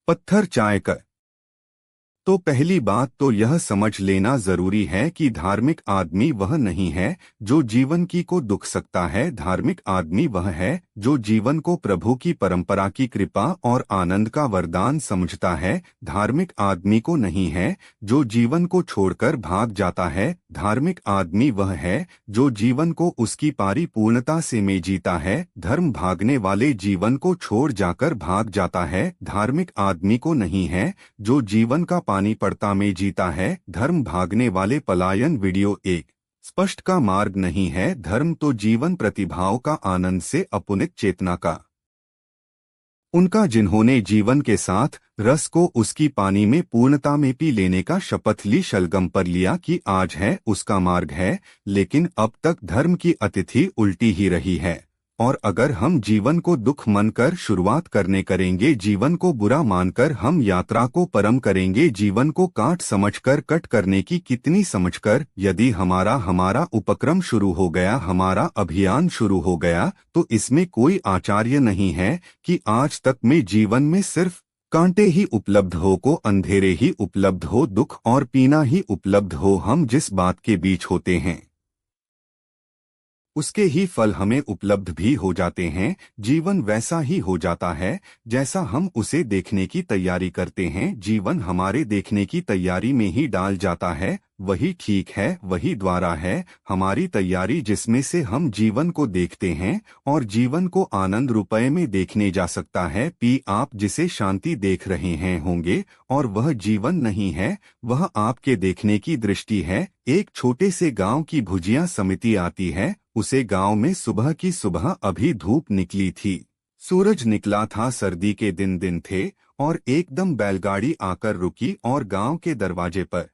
पत्थर चाय का। तो पहली बात तो यह समझ लेना जरूरी है कि धार्मिक आदमी वह नहीं है जो जीवन की को दुख सकता है। धार्मिक आदमी वह है जो जीवन को प्रभु की परंपरा की कृपा और आनंद का वरदान समझता है। धार्मिक आदमी को नहीं है जो जीवन को छोड़कर भाग जाता है। धार्मिक आदमी वह है जो जीवन को उसकी परिपूर्णता से में जीता है। धर्म भागने वाले जीवन को छोड़ जाकर भाग जाता है। धार्मिक आदमी को नहीं है जो जीवन का पानी पड़ता में जीता है। धर्म भागने वाले पलायन वीडियो एक स्पष्ट का मार्ग नहीं है। धर्म तो जीवन प्रतिभाओं का आनंद से अपुनित चेतना का उनका जिन्होंने जीवन के साथ रस को उसकी पानी में पूर्णता में पी लेने का शपथ ली, शलगम पर लिया कि आज है उसका मार्ग है। लेकिन अब तक धर्म की अतिथि उल्टी ही रही है। और अगर हम जीवन को दुख मानकर शुरुआत करेंगे, जीवन को बुरा मानकर हम यात्रा को परम करेंगे, जीवन को काट समझकर कट करने की कितनी समझकर यदि हमारा उपक्रम शुरू हो गया, हमारा अभियान शुरू हो गया, तो इसमें कोई आचार्य नहीं है कि आज तक में जीवन में सिर्फ कांटे ही उपलब्ध हो, को अंधेरे ही उपलब्ध हो, दुख और पीना ही उपलब्ध हो। हम जिस बात के बीच होते हैं उसके ही फल हमें उपलब्ध भी हो जाते हैं। जीवन वैसा ही हो जाता है जैसा हम उसे देखने की तैयारी करते हैं। जीवन हमारे देखने की तैयारी में ही डाल जाता है। वही ठीक है, वही द्वारा है हमारी तैयारी जिसमें से हम जीवन को देखते हैं और जीवन को आनंद रुपये में देखने जा सकता है। आप जिसे शांति देख रहे हैं होंगे और वह जीवन नहीं है, वह आपके देखने की दृष्टि है। एक छोटे से गांव की भुजिया समिति आती है। उसे गांव में सुबह की सुबह अभी धूप निकली थी, सूरज निकला था, सर्दी के दिन थे और एकदम बैलगाड़ी आकर रुकी और गांव के दरवाजे पर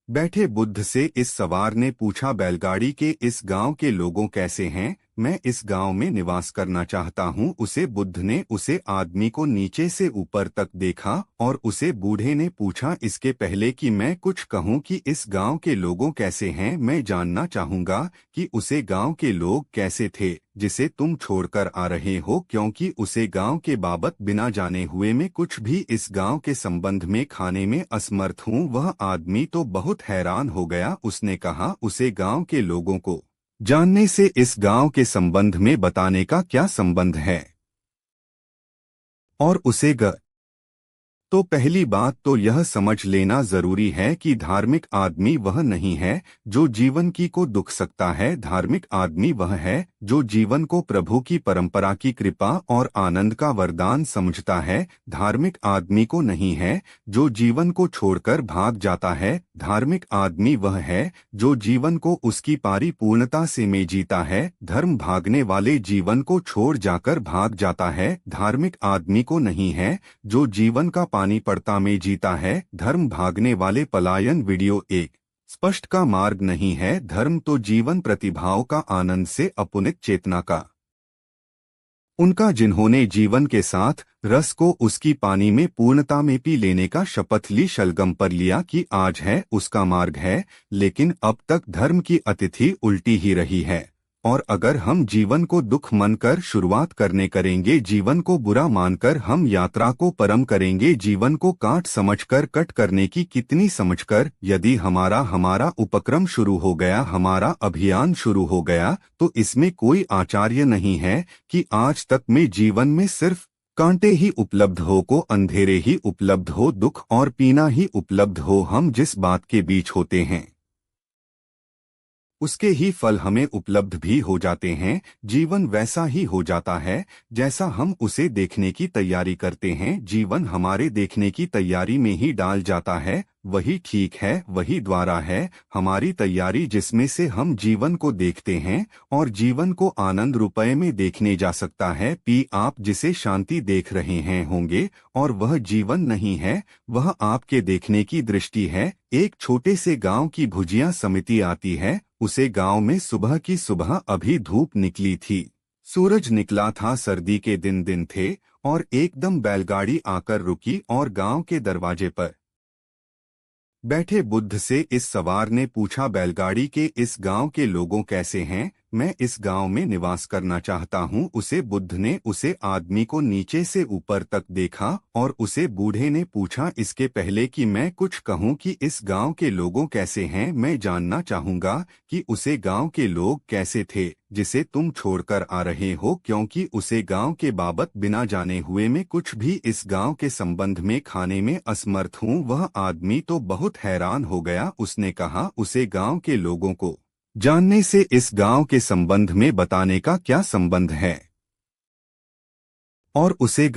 बैठे बुद्ध से इस सवार ने पूछा, बैलगाड़ी के इस गांव के लोगों कैसे हैं? मैं इस गांव में निवास करना चाहता हूं। उसे बुद्ध ने उसे आदमी को नीचे से ऊपर तक देखा और उसे बूढ़े ने पूछा, इसके पहले कि मैं कुछ कहूं कि इस गांव के लोगों कैसे हैं, मैं जानना चाहूंगा कि उसे गांव के लोग कैसे थे जिसे तुम छोड़कर आ रहे हो, क्योंकि उसे गांव के बाबत बिना जाने हुए मैं कुछ भी इस गांव के संबंध में खाने में असमर्थ हूं। वह आदमी तो बहुत हैरान हो गया। उसने कहा, उसे गांव के लोगों को जानने से इस गांव के संबंध में बताने का क्या संबंध है? और उसे तो पहली बात तो यह समझ लेना जरूरी है कि धार्मिक आदमी वह नहीं है जो जीवन की को दुख सकता है। धार्मिक आदमी वह है जो जीवन को प्रभु की परंपरा की कृपा और आनंद का वरदान समझता है। धार्मिक आदमी को नहीं है जो जीवन को छोड़कर भाग जाता है। धार्मिक आदमी वह है जो जीवन को उसकी परिपूर्णता से में जीता है। धर्म भागने वाले जीवन को छोड़ जाकर भाग जाता है। धार्मिक आदमी को नहीं है जो जीवन का पानी पड़ता में जीता है। धर्म भागने वाले पलायन वीडियो एक स्पष्ट का मार्ग नहीं है। धर्म तो जीवन प्रतिभाओं का आनंद से अपुनित चेतना का उनका जिन्होंने जीवन के साथ रस को उसकी पानी में पूर्णता में पी लेने का शपथ ली, शलगम पर लिया कि आज है उसका मार्ग है। लेकिन अब तक धर्म की अतिथि उल्टी ही रही है। और अगर हम जीवन को दुख मानकर शुरुआत करेंगे, जीवन को बुरा मानकर हम यात्रा को परम करेंगे, जीवन को काट समझकर कट करने की कितनी समझकर यदि हमारा उपक्रम शुरू हो गया, हमारा अभियान शुरू हो गया, तो इसमें कोई आचार्य नहीं है कि आज तक में जीवन में सिर्फ कांटे ही उपलब्ध हो, को अंधेरे ही उपलब्ध हो, दुख और पीना ही उपलब्ध हो। हम जिस बात के बीच होते हैं उसके ही फल हमें उपलब्ध भी हो जाते हैं। जीवन वैसा ही हो जाता है जैसा हम उसे देखने की तैयारी करते हैं। जीवन हमारे देखने की तैयारी में ही डाल जाता है। वही ठीक है, वही द्वारा है हमारी तैयारी जिसमें से हम जीवन को देखते हैं और जीवन को आनंद रुपये में देखने जा सकता है। आप जिसे शांति देख रहे हैं होंगे और वह जीवन नहीं है, वह आपके देखने की दृष्टि है। एक छोटे से गांव की भुजिया समिति आती है। उसे गांव में सुबह की सुबह अभी धूप निकली थी, सूरज निकला था, सर्दी के दिन थे और एकदम बैलगाड़ी आकर रुकी और गांव के दरवाजे पर बैठे बुद्ध से इस सवार ने पूछा, बैलगाड़ी के इस गांव के लोगों कैसे हैं? मैं इस गांव में निवास करना चाहता हूं। उसे बुद्ध ने उसे आदमी को नीचे से ऊपर तक देखा और उसे बूढ़े ने पूछा, इसके पहले कि मैं कुछ कहूं कि इस गांव के लोगों कैसे हैं, मैं जानना चाहूंगा कि उसे गांव के लोग कैसे थे जिसे तुम छोड़कर आ रहे हो, क्योंकि उसे गांव के बाबत बिना जाने हुए मैं कुछ भी इस गांव के संबंध में खाने में असमर्थ हूं। वह आदमी तो बहुत हैरान हो गया। उसने कहा, उसे गांव के लोगों को जानने से इस गांव के संबंध में बताने का क्या संबंध है? और उसे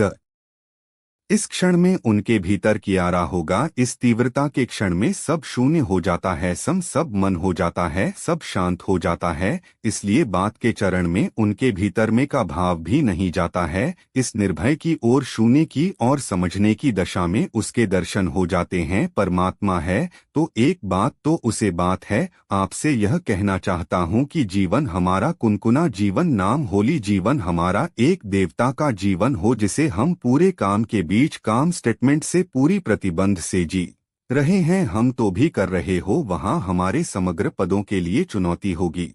इस क्षण में उनके भीतर कियारा होगा। इस तीव्रता के क्षण में सब शून्य हो जाता है, सब मन हो जाता है, सब शांत हो जाता है। इसलिए बात के चरण में उनके भीतर में का भाव भी नहीं जाता है। इस निर्भय की और शून्य की और समझने की दशा में उसके दर्शन हो जाते हैं। परमात्मा है तो एक बात तो उसे बात है। आपसे यह कहना चाहता हूँ कि जीवन हमारा कुनकुना जीवन नाम होली जीवन हमारा एक देवता का जीवन हो, जिसे हम पूरे काम के बीच काम स्टेटमेंट से पूरी प्रतिबंध से जी रहे हैं। हम तो भी कर रहे हो, वहाँ हमारे समग्र पदों के लिए चुनौती होगी।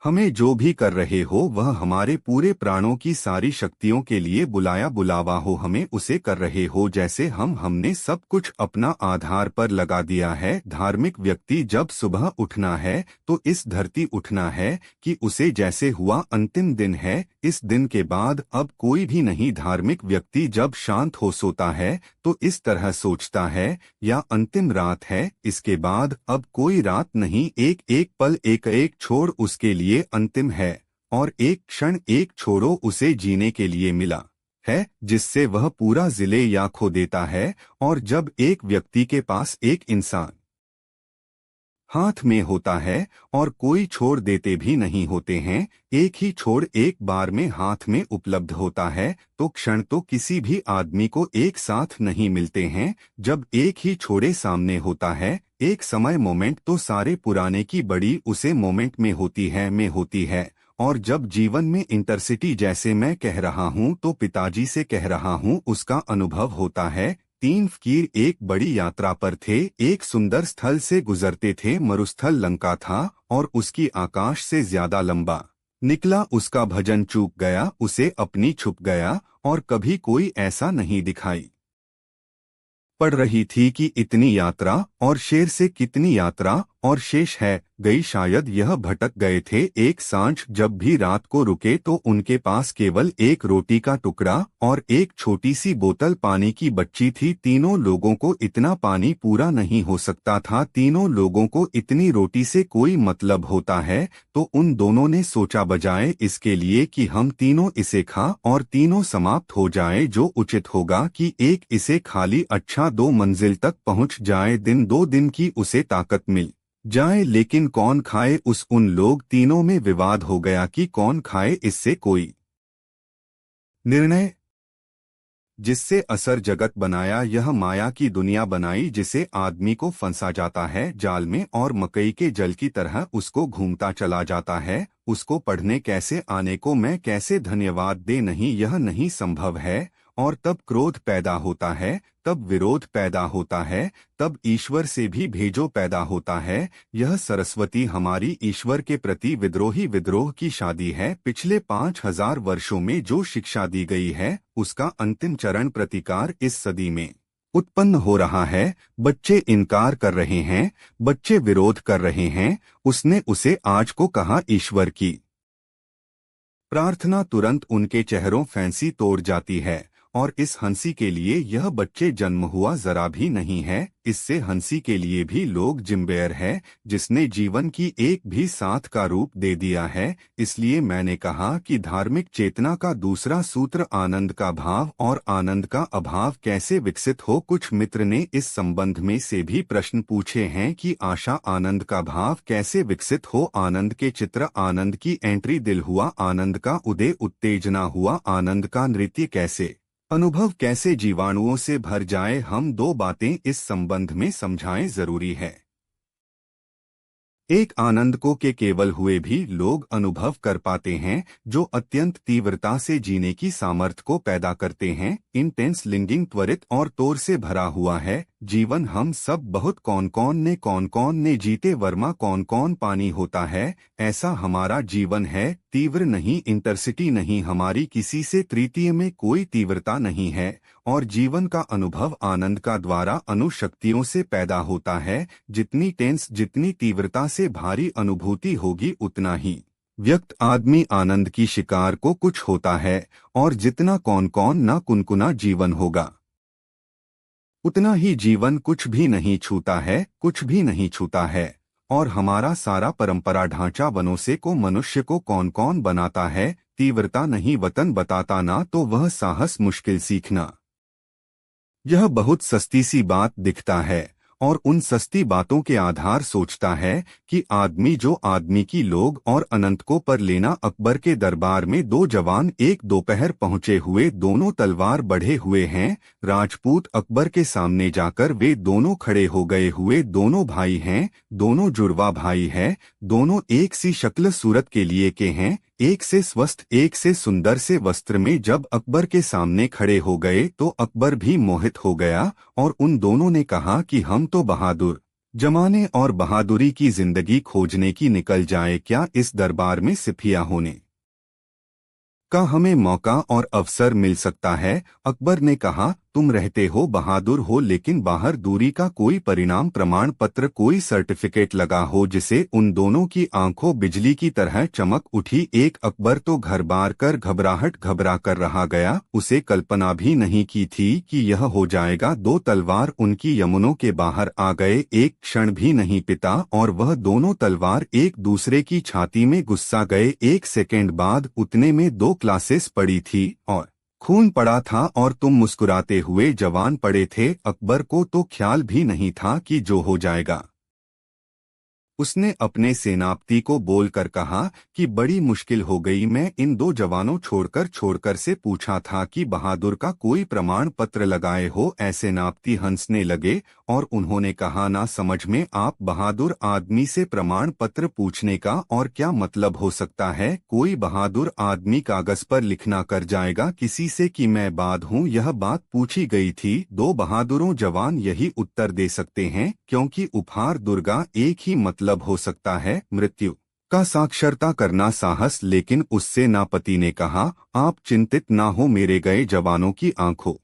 हमें जो भी कर रहे हो वह हमारे पूरे प्राणों की सारी शक्तियों के लिए बुलाया बुलावा हो। हमें उसे कर रहे हो जैसे हमने सब कुछ अपना आधार पर लगा दिया है। धार्मिक व्यक्ति जब सुबह उठना है तो इस धरती उठना है कि उसे जैसे हुआ अंतिम दिन है, इस दिन के बाद अब कोई भी नहीं। धार्मिक व्यक्ति जब शांत हो सोता है तो इस तरह सोचता है, या अंतिम रात है, इसके बाद अब कोई रात नहीं। एक एक पल एक एक छोड़ उसके लिए अंतिम है, और एक क्षण एक छोड़ो उसे जीने के लिए मिला है, जिससे वह पूरा जिले या खो देता है। और जब एक व्यक्ति के पास एक इंसान हाथ में होता है और कोई छोड़ देते भी नहीं होते हैं, एक ही छोड़ एक बार में हाथ में उपलब्ध होता है, तो क्षण तो किसी भी आदमी को एक साथ नहीं मिलते हैं। जब एक ही छोड़े सामने होता है एक समय मोमेंट, तो सारे पुराने की बड़ी उसे मोमेंट में होती है। और जब जीवन में इंटरसिटी जैसे मैं कह रहा हूँ तो पिताजी से कह रहा हूँ, उसका अनुभव होता है। 3 फकीर एक बड़ी यात्रा पर थे, एक सुंदर स्थल से गुजरते थे। मरुस्थल लंका था और उसकी आकाश से ज्यादा लंबा निकला। उसका भजन चूक गया, उसे अपनी छुप गया, और कभी कोई ऐसा नहीं दिखाई पड़ रही थी कि इतनी यात्रा और शेर से कितनी यात्रा और शेष है गई। शायद यह भटक गए थे। एक सांझ जब भी रात को रुके तो उनके पास केवल एक रोटी का टुकड़ा और एक छोटी सी बोतल पानी की बच्ची थी। तीनों लोगों को इतना पानी पूरा नहीं हो सकता था, तीनों लोगों को इतनी रोटी से कोई मतलब होता है। तो उन दोनों ने सोचा, बजाय इसके लिए कि हम तीनों इसे खा और तीनों समाप्त हो जाए, जो उचित होगा कि एक इसे खाली 2 मंजिल तक पहुंच जाए, दिन 2 दिन की उसे ताकत मिल जाए। लेकिन कौन खाए उन लोग तीनों में विवाद हो गया कि कौन खाए। इससे कोई निर्णय जिससे असर जगत बनाया, यह माया की दुनिया बनाई जिसे आदमी को फंसा जाता है जाल में और मकई के जल की तरह उसको घूमता चला जाता है। उसको पढ़ने कैसे आने को मैं कैसे धन्यवाद दे, नहीं, यह नहीं संभव है। और तब क्रोध पैदा होता है, तब विरोध पैदा होता है, तब ईश्वर से भी भेजो पैदा होता है। यह सरस्वती हमारी ईश्वर के प्रति विद्रोह की शादी है। पिछले 5000 वर्षों में जो शिक्षा दी गई है उसका अंतिम चरण प्रतिकार इस सदी में उत्पन्न हो रहा है। बच्चे इनकार कर रहे हैं, बच्चे विरोध कर रहे हैं। उसने उसे आज को कहा, ईश्वर की प्रार्थना तुरंत उनके चेहरों फैंसी तोड़ जाती है। और इस हंसी के लिए यह बच्चे जन्म हुआ जरा भी नहीं है। इससे हंसी के लिए भी लोग जिम्बेर है, जिसने जीवन की एक भी साथ का रूप दे दिया है। इसलिए मैंने कहा कि धार्मिक चेतना का दूसरा सूत्र आनंद का भाव और आनंद का अभाव कैसे विकसित हो। कुछ मित्र ने इस संबंध में से भी प्रश्न पूछे हैं कि आशा आनंद का भाव कैसे विकसित हो। आनंद के चित्र, आनंद की एंट्री, दिल हुआ आनंद का उदय, उत्तेजना हुआ आनंद का नृत्य कैसे, अनुभव कैसे जीवाणुओं से भर जाए। हम 2 बातें इस संबंध में समझाएं जरूरी है। एक, आनंद को के केवल हुए भी लोग अनुभव कर पाते हैं, जो अत्यंत तीव्रता से जीने की सामर्थ्य को पैदा करते हैं। इंटेंस लिंगिंग त्वरित और तोर से भरा हुआ है। जीवन हम सब बहुत कौन कौन ने जीते वर्मा कौन पानी होता है, ऐसा हमारा जीवन है। तीव्र नहीं, इंटरसिटी नहीं, हमारी किसी से तृतीय में कोई तीव्रता नहीं है। और जीवन का अनुभव आनंद का द्वारा अनुशक्तियों से पैदा होता है। जितनी टेंस, जितनी तीव्रता से भारी अनुभूति होगी, उतना ही व्यक्त आदमी आनंद की शिकार को कुछ होता है। और जितना कौन ना कुनकुना जीवन होगा, उतना ही जीवन कुछ भी नहीं छूता है, कुछ भी नहीं छूता है। और हमारा सारा परंपरा ढांचा वनों को मनुष्य को कौन बनाता है। तीव्रता नहीं वतन बताता, ना तो वह साहस मुश्किल सीखना। यह बहुत सस्ती सी बात दिखता है, और उन सस्ती बातों के आधार सोचता है कि आदमी जो आदमी की लोग और अनंत को पर लेना। अकबर के दरबार में दो जवान एक दोपहर पहुंचे हुए, दोनों तलवार बढ़े हुए हैं। राजपूत अकबर के सामने जाकर वे दोनों खड़े हो गए हुए। दोनों भाई हैं, दोनों जुड़वा भाई हैं, दोनों एक सी शक्ल सूरत के लिए के हैं, एक से स्वस्थ एक से सुंदर से वस्त्र में। जब अकबर के सामने खड़े हो गए तो अकबर भी मोहित हो गया, और उन दोनों ने कहा कि हम तो बहादुर जमाने और बहादुरी की जिंदगी खोजने की निकल जाए, क्या इस दरबार में सिपिया होने का हमें मौका और अवसर मिल सकता है? अकबर ने कहा, तुम रहते हो बहादुर हो, लेकिन बाहर दूरी का कोई परिणाम प्रमाण पत्र, कोई सर्टिफिकेट लगा हो जिसे? उन दोनों की आंखों बिजली की तरह चमक उठी। एक अकबर तो घर बार कर घबरा कर रहा गया, उसे कल्पना भी नहीं की थी कि यह हो जाएगा। दो तलवार उनकी यमुनों के बाहर आ गए, एक क्षण भी नहीं पिता और वह दोनों तलवार एक दूसरे की छाती में गुस्सा गए। एक सेकेंड बाद उतने में दो क्लासेस पड़ी थी और खून पड़ा था, और तुम मुस्कुराते हुए जवान पड़े थे। अकबर को तो ख्याल भी नहीं था कि जो हो जाएगा। उसने अपने सेनापति को बोलकर कहा कि बड़ी मुश्किल हो गई, मैं इन दो जवानों छोड़कर से पूछा था कि बहादुर का कोई प्रमाण पत्र लगाए हो। ऐसे सेनापति हंसने लगे और उन्होंने कहा, ना समझ में आप बहादुर आदमी से प्रमाण पत्र पूछने का और क्या मतलब हो सकता है? कोई बहादुर आदमी कागज पर लिखना कर जाएगा किसी से कि मैं बाद हूँ? यह बात पूछी गई थी। दो बहादुरों जवान यही उत्तर दे सकते हैं, क्योंकि उपहार दुर्गा एक ही मतलब हो सकता है, मृत्यु का साक्षरता करना साहस। लेकिन उससे नापति ने कहा, आप चिंतित ना हो, मेरे गए जवानों की आंखों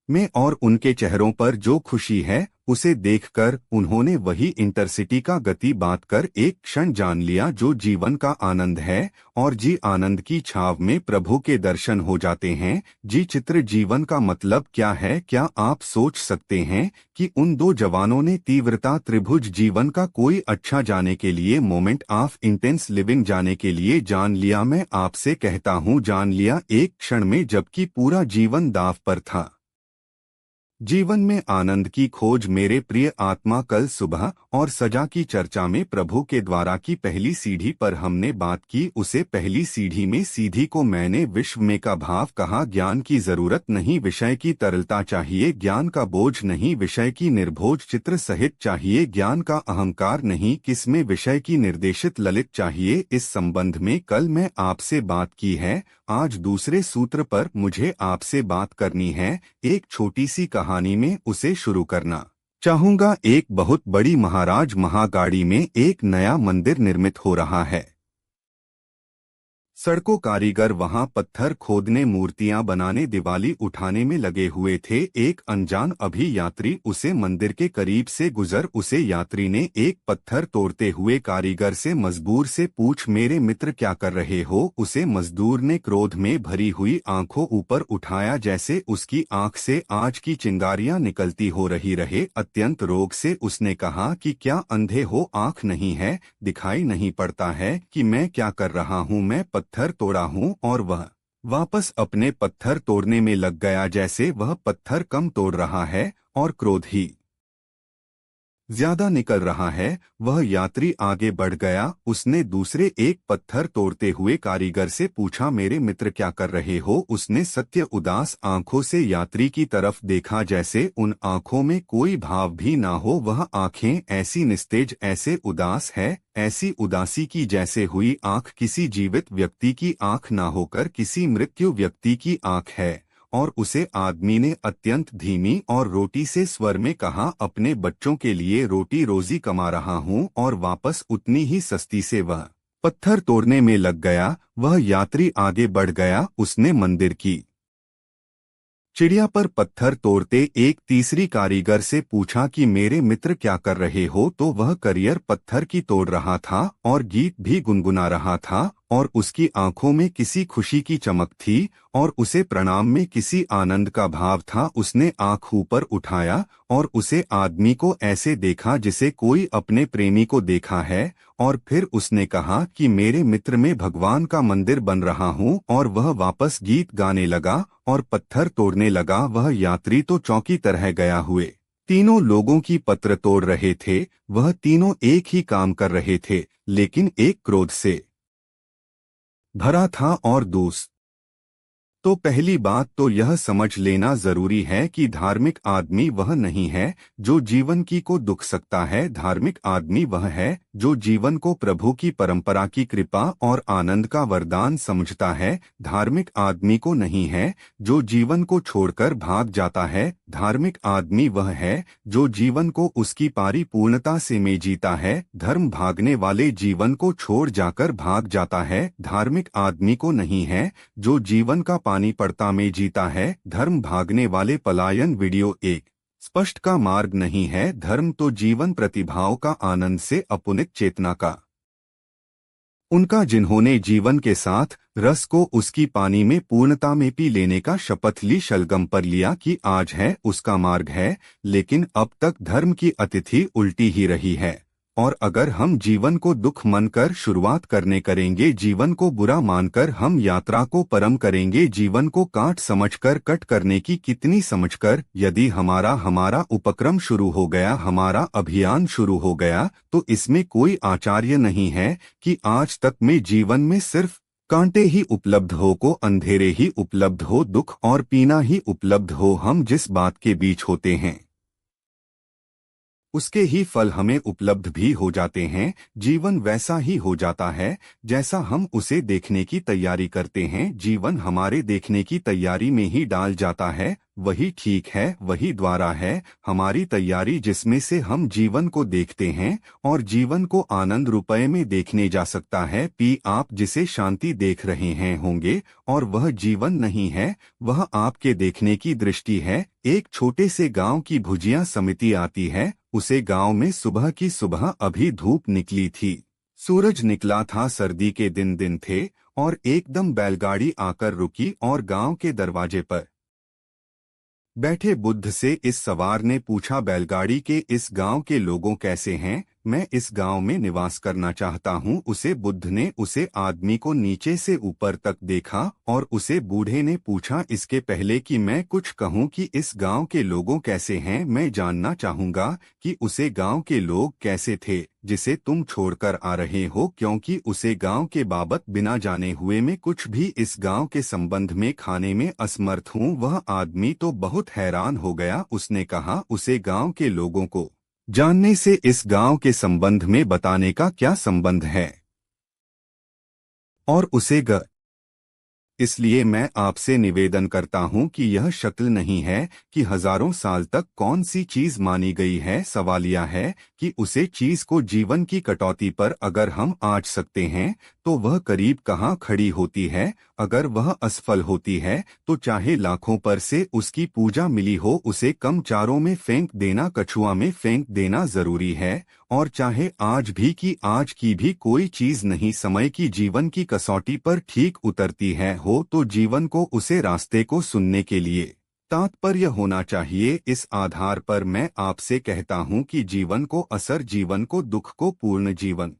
में और उनके चेहरों पर जो खुशी है उसे देखकर उन्होंने वही इंटरसिटी का गति बात कर एक क्षण जान लिया जो जीवन का आनंद है। और जी आनंद की छाव में प्रभु के दर्शन हो जाते हैं। जी चित्र जीवन का मतलब क्या है? क्या आप सोच सकते हैं कि उन दो जवानों ने तीव्रता त्रिभुज जीवन का कोई अच्छा जाने के लिए, मोमेंट ऑफ इंटेंस लिविंग जाने के लिए जान लिया? मैं आपसे कहता हूँ, जान लिया एक क्षण में, जबकि पूरा जीवन दांव पर था। जीवन में आनंद की खोज मेरे प्रिय आत्मा। कल सुबह और सजा की चर्चा में प्रभु के द्वारा की पहली सीढ़ी पर हमने बात की। उसे पहली सीढ़ी में सीधी को मैंने विश्व में का भाव कहा। ज्ञान की जरूरत नहीं, विषय की तरलता चाहिए। ज्ञान का बोझ नहीं, विषय की निर्भोज चित्र सहित चाहिए। ज्ञान का अहंकार नहीं, किसमें विषय की निर्देशित ललित चाहिए। इस संबंध में कल मैं आपसे बात की है। आज दूसरे सूत्र पर मुझे आपसे बात करनी है। एक छोटी सी कहानी में उसे शुरू करना चाहूंगा। एक बहुत बड़ी महाराज महागाड़ी में एक नया मंदिर निर्मित हो रहा है। सड़कों कारीगर वहां पत्थर खोदने, मूर्तियां बनाने, दिवाली उठाने में लगे हुए थे। एक अनजान अभी यात्री उसे मंदिर के करीब से गुजर। उसे यात्री ने एक पत्थर तोड़ते हुए कारीगर से मजदूर से पूछ, मेरे मित्र क्या कर रहे हो? उसे मजदूर ने क्रोध में भरी हुई आंखों ऊपर उठाया, जैसे उसकी आंख से आज की चिंगारियां निकलती हो रही रहे। अत्यंत रोग से उसने कहा कि क्या अंधे हो? आंख नहीं है, दिखाई नहीं पड़ता है कि मैं क्या कर रहा हूँ? मैं पत्थर तोड़ा हूँ। और वह वापस अपने पत्थर तोड़ने में लग गया, जैसे वह पत्थर कम तोड़ रहा है और क्रोध ही ज्यादा निकल रहा है। वह यात्री आगे बढ़ गया। उसने दूसरे एक पत्थर तोड़ते हुए कारीगर से पूछा, मेरे मित्र क्या कर रहे हो? उसने सत्य उदास आंखों से यात्री की तरफ देखा, जैसे उन आंखों में कोई भाव भी ना हो। वह आंखें ऐसी निस्तेज, ऐसे उदास है, ऐसी उदासी की जैसे हुई आंख किसी जीवित व्यक्ति की आंख ना होकर किसी मृत्यु व्यक्ति की आंख है। और उसे आदमी ने अत्यंत धीमी और रोटी से स्वर में कहा, अपने बच्चों के लिए रोटी रोजी कमा रहा हूँ। और वापस उतनी ही सस्ती से वह पत्थर तोड़ने में लग गया। वह यात्री आगे बढ़ गया। उसने मंदिर की चिड़िया पर पत्थर तोड़ते एक तीसरी कारीगर से पूछा कि मेरे मित्र क्या कर रहे हो, तो वह करियर पत्थर की तोड़ रहा था और गीत भी गुनगुना रहा था और उसकी आंखों में किसी खुशी की चमक थी और उसे प्रणाम में किसी आनंद का भाव था। उसने आंख ऊपर उठाया और उसे आदमी को ऐसे देखा जिसे कोई अपने प्रेमी को देखा है और फिर उसने कहा कि मेरे मित्र में भगवान का मंदिर बन रहा हूँ। और वह वापस गीत गाने लगा और पत्थर तोड़ने लगा। वह यात्री तो चौंकी तरह गया हुए तीनों लोगों की पत्र तोड़ रहे थे। वह तीनों एक ही काम कर रहे थे, लेकिन एक क्रोध से भरा था और दूसरा। तो पहली बात तो यह समझ लेना जरूरी है कि धार्मिक आदमी वह नहीं है जो जीवन की को दुख सकता है। धार्मिक आदमी वह है जो जीवन को प्रभु की परंपरा की कृपा और आनंद का वरदान समझता है। धार्मिक आदमी को नहीं है जो जीवन को छोड़कर भाग जाता है। धार्मिक आदमी वह है जो जीवन को उसकी परिपूर्णता से में जीता है। धर्म भागने वाले जीवन को छोड़ जाकर भाग जाता है। धार्मिक आदमी को नहीं है जो जीवन का पानी पड़ता में जीता है। धर्म भागने वाले पलायन वीडियो एक स्पष्ट का मार्ग नहीं है। धर्म तो जीवन प्रतिभाओं का आनंद से अपुनित चेतना का उनका जिन्होंने जीवन के साथ रस को उसकी पानी में पूर्णता में पी लेने का शपथ ली, शलगम पर लिया कि आज है उसका मार्ग है। लेकिन अब तक धर्म की अतिथि उल्टी ही रही है। और अगर हम जीवन को दुख मानकर शुरुआत करने करेंगे, जीवन को बुरा मानकर हम यात्रा को परम करेंगे, जीवन को काट समझकर कट करने की कितनी समझकर यदि हमारा उपक्रम शुरू हो गया, हमारा अभियान शुरू हो गया, तो इसमें कोई आचार्य नहीं है कि आज तक में जीवन में सिर्फ कांटे ही उपलब्ध हो, को अंधेरे ही उपलब्ध हो, दुख और पीना ही उपलब्ध हो। हम जिस बात के बीच होते हैं उसके ही फल हमें उपलब्ध भी हो जाते हैं। जीवन वैसा ही हो जाता है जैसा हम उसे देखने की तैयारी करते हैं। जीवन हमारे देखने की तैयारी में ही डाल जाता है। वही ठीक है, वही द्वारा है हमारी तैयारी जिसमें से हम जीवन को देखते हैं और जीवन को आनंद रुपये में देखने जा सकता है। आप जिसे शांति देख रहे हैं होंगे और वह जीवन नहीं है, वह आपके देखने की दृष्टि है। एक छोटे से गांव की भुजिया समिति आती है। उसे गांव में सुबह की सुबह अभी धूप निकली थी, सूरज निकला था, सर्दी के दिन थे और एकदम बैलगाड़ी आकर रुकी और गांव के दरवाजे पर बैठे बुद्ध से इस सवार ने पूछा, बैलगाड़ी के इस गांव के लोगों कैसे हैं? मैं इस गांव में निवास करना चाहता हूं। उसे बुद्ध ने उसे आदमी को नीचे से ऊपर तक देखा और उसे बूढ़े ने पूछा, इसके पहले कि मैं कुछ कहूं कि इस गांव के लोगों कैसे हैं, मैं जानना चाहूंगा कि उसे गांव के लोग कैसे थे जिसे तुम छोड़कर आ रहे हो, क्योंकि उसे गांव के बाबत बिना जाने हुए मैं कुछ भी इस गांव के संबंध में खाने में असमर्थ हूं। वह आदमी तो बहुत हैरान हो गया। उसने कहा, उसे गांव के लोगों को जानने से इस गांव के संबंध में बताने का क्या संबंध है? और उसे इसलिए मैं आपसे निवेदन करता हूं कि यह शक्ल नहीं है कि हजारों साल तक कौन सी चीज मानी गई है। सवाल यह है कि उसे चीज को जीवन की कटौती पर अगर हम आंच सकते हैं तो वह करीब कहाँ खड़ी होती है। अगर वह असफल होती है तो चाहे लाखों पर से उसकी पूजा मिली हो, उसे कम चारों में फेंक देना, कछुआ में फेंक देना जरूरी है। और चाहे आज की भी कोई चीज नहीं समय की जीवन की कसौटी पर ठीक उतरती है हो, तो जीवन को उसे रास्ते को सुनने के लिए तात्पर्य होना चाहिए। इस आधार पर मैं आपसे कहता हूं कि जीवन को असर, जीवन को दुख को पूर्ण जीवन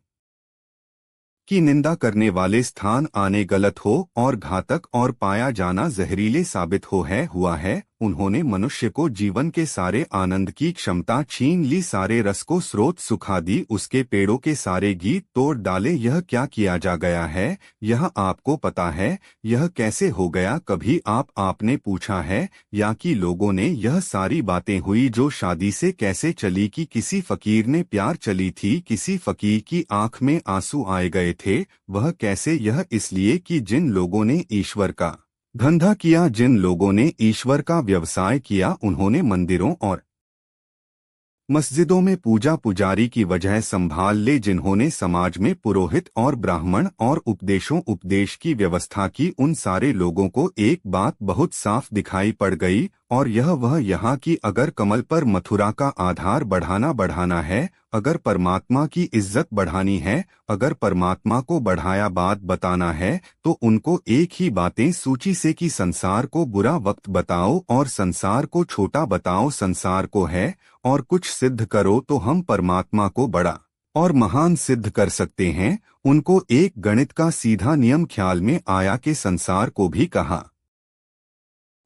की निंदा करने वाले स्थान आने गलत हो और घातक और पाया जाना जहरीले साबित हुआ है। उन्होंने मनुष्य को जीवन के सारे आनंद की क्षमता छीन ली, सारे रस को स्रोत सुखा दी, उसके पेड़ों के सारे गीत तोड़ डाले। यह क्या किया जा गया है, यह आपको पता है? यह कैसे हो गया? कभी आपने पूछा है या कि लोगों ने यह सारी बातें हुई जो शादी से कैसे चली कि किसी फकीर ने प्यार चली थी, किसी फकीर की आंख में आंसू आए गए थे। वह कैसे? यह इसलिए कि जिन लोगों ने ईश्वर का धंधा किया। जिन लोगों ने ईश्वर का व्यवसाय किया उन्होंने मंदिरों और मस्जिदों में पूजा पुजारी की वजह संभाल ले। जिन्होंने समाज में पुरोहित और ब्राह्मण और उपदेश की व्यवस्था की, उन सारे लोगों को एक बात बहुत साफ दिखाई पड़ गई, और वह यहाँ की अगर कमल पर मथुरा का आधार बढ़ाना है, अगर परमात्मा की इज्जत बढ़ानी है, अगर परमात्मा को बढ़ाया बात बताना है, तो उनको एक ही बातें सूची से कि संसार को बुरा वक्त बताओ और संसार को छोटा बताओ। संसार को है और कुछ सिद्ध करो तो हम परमात्मा को बड़ा और महान सिद्ध कर सकते हैं। उनको एक गणित का सीधा नियम ख्याल में आया कि संसार को भी कहा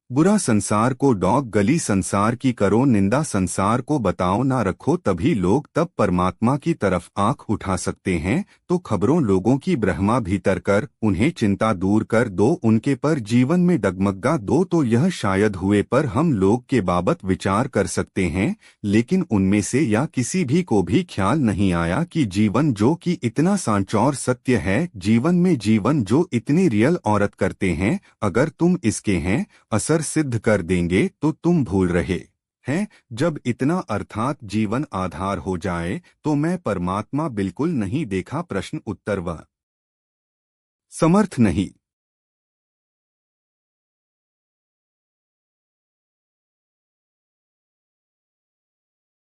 बुरा, संसार को डॉग गली, संसार की करो निंदा, संसार को बताओ ना रखो, तभी लोग तब परमात्मा की तरफ आंख उठा सकते हैं। तो खबरों लोगों की ब्रह्मा भीतर कर, उन्हें चिंता दूर कर दो, उनके पर जीवन में डगमगा दो, तो यह शायद हुए पर हम लोग के बाबत विचार कर सकते हैं। लेकिन उनमें से या किसी भी को भी ख्याल नहीं आया कि जीवन जो कि इतना सांचौर सत्य है, जीवन में जीवन जो इतनी रियल औरत करते हैं, अगर तुम इसके हैं असर सिद्ध कर देंगे तो तुम भूल रहे हैं। जब इतना अर्थात जीवन आधार हो जाए तो मैं परमात्मा बिल्कुल नहीं देखा। प्रश्न उत्तर वह समर्थ नहीं।